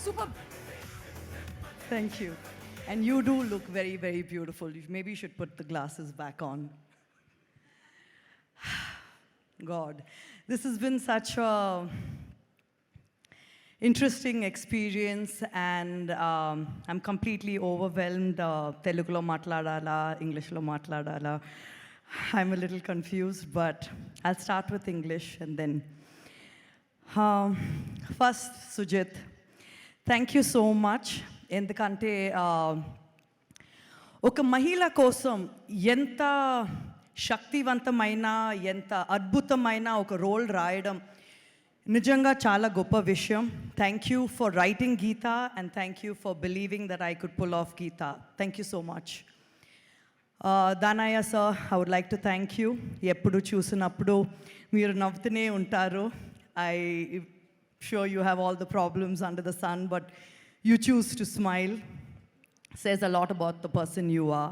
Super. Thank you. And you do look very, very beautiful. Maybe you should put the glasses back on. God, this has been such a interesting experience, and I'm completely overwhelmed. Telugulo matladala, Englishlo matladala. I'm a little confused, but I'll start with English and then. First, Sujit, thank you so much. ఎందుకంటే ఒక మహిళ కోసం ఎంత శక్తివంతమైన ఎంత అద్భుతమైన ఒక role రాయడం నిజంగా చాలా గొప్ప విషయం. Thank you for writing Geetha and thank you for believing that I could pull off Geetha. Thank you so much. Danayya sir, I would like to thank you. ఎప్పుడు చూసినప్పుడు మీరు నవ్వుతూనే ఉంటారు. I'm sure you have all the problems under the sun, but you choose to smile. Says a lot about the person you are.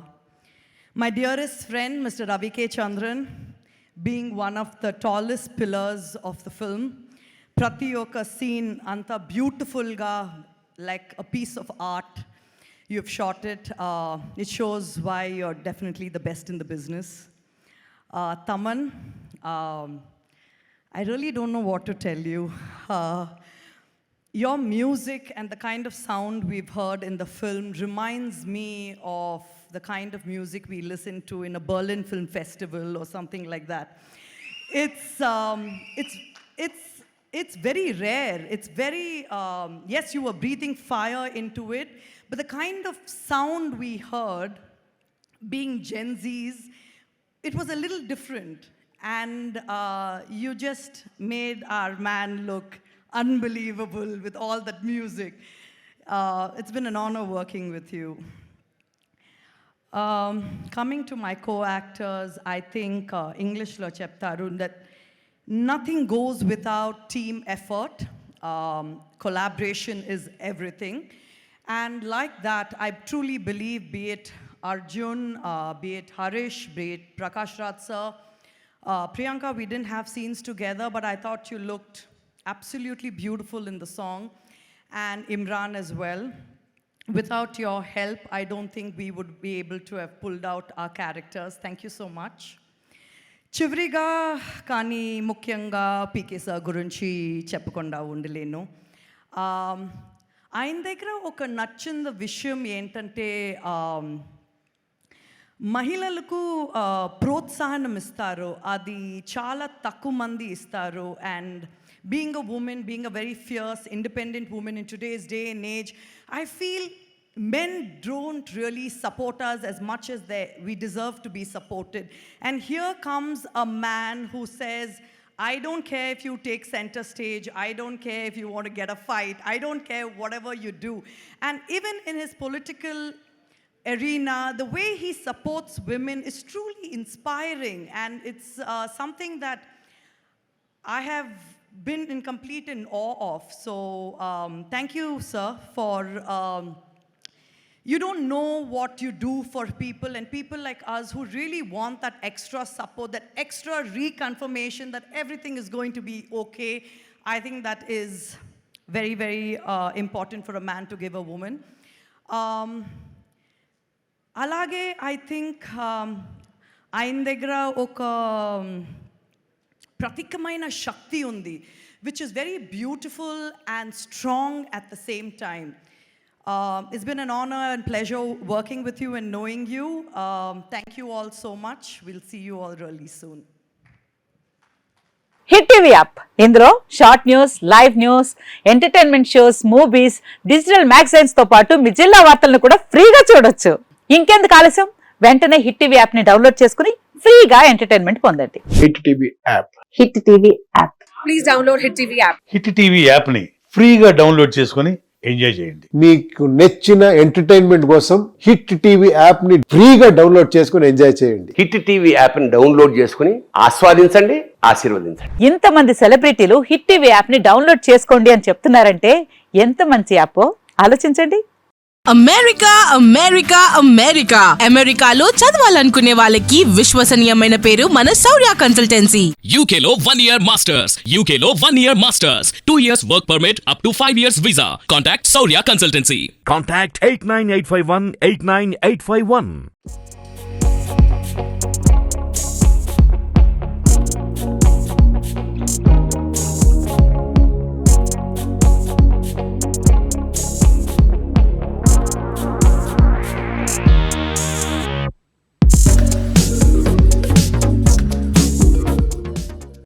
My dearest friend, Mr. Ravi K. Chandran, being one of the tallest pillars of the film, prati oka scene anta beautiful ga, like a piece of art. You've shot it. It shows why you're definitely the best in the business. Taman, I really don't know what to tell you. Your music and the kind of sound we've heard in the film reminds me of the kind of music we listen to in a Berlin Film Festival or something like that. It's very rare. It's very, yes, you were breathing fire into it, but the kind of sound we heard, being Gen Zs, it was a little different. And you just made our man look unbelievable with all that music. It's been an honor working with you. Coming to my co-actors, I think English lo cheptaru that nothing goes without team effort. Collaboration is everything. And like that, I truly believe, be it Arjun, be it Harish, be it Prakash Raj sir, Priyanka, we didn't have scenes together, but I thought you looked absolutely beautiful in the song, and Imran as well. Without your help, I don't think we would be able to have pulled out our characters. Thank you so much. Chivriga kani mukyanga PK sir gurinchi cheppakonda undalenu. ఆయన దగ్గర ఒక నచ్చిన విషయం ఏంటంటే మహిళలకు ప్రోత్సాహం ఇస్తారు. అది చాలా తక్కువ మంది ఇస్తారు. And being a women, being a very fears independent women in today's day and age, I feel men don't really support us as much as we deserve to be supported. And here comes a man who says, I don't care if you take center stage, I don't care if you want to get a fight, I don't care whatever you do. And even in his political arena, the way he supports women is truly inspiring, and it's something that I have been in complete in awe of. So thank you, sir, for you don't know what you do for people, and people like us who really want that extra support, that extra reconfirmation that everything is going to be okay. I think that is very, very important for a man to give a woman. అలాగే I think ఆయన దగ్గర ఒక ప్రత్యేకమైన శక్తి ఉంది, which is very beautiful and strong at the same time. It's been an honor and pleasure working with you and knowing you. Thank you all so much. We'll see you all really soon. Hit TV app, ఇందులో short news, live news, entertainment shows, movies, digital magazines తో పాటు మీ జిల్లా వార్తలను కూడా ఫ్రీగా చూడొచ్చు. ఇంకెందుకు ఆలస్యం, వెంటనే హిట్ టీవీ యాప్ ని డౌన్లోడ్ చేసుకుని ఫ్రీగా ఎంటర్టైన్మెంట్ పొందండి. Hit TV app. Hit TV app. Please download hit TV app. Hit TV app ని ఫ్రీగా డౌన్లోడ్ చేసుకుని ఎంజాయ్ చేయండి. మీకు నచ్చిన ఎంటర్టైన్మెంట్ కోసం హిట్ టీవీ యాప్ ని ఫ్రీగా డౌన్లోడ్ చేసుకుని ఎంజాయ్ చేయండి. హిట్ టీవీ యాప్ ని డౌన్లోడ్ చేసుకుని ఆస్వాదించండి, ఆశీర్వదించండి. ఇంతమంది సెలబ్రిటీలు హిట్ టీవీ యాప్ ని డౌన్లోడ్ చేసుకోండి అని చెప్తున్నారంటే ఎంత మంచి యాప్ ఆలోచించండి. అమెరికా అమెరికా అమెరికా అమెరికాలో చదవాలనుకునే వాళ్ళకి విశ్వసనీయమైన పేరు మన శౌర్య consultancy. UK Law 1 Year Masters. UK Law 1 Year Masters. 2 years work permit up to 5 years visa. Contact Saurya Consultancy. Contact 89851 89851.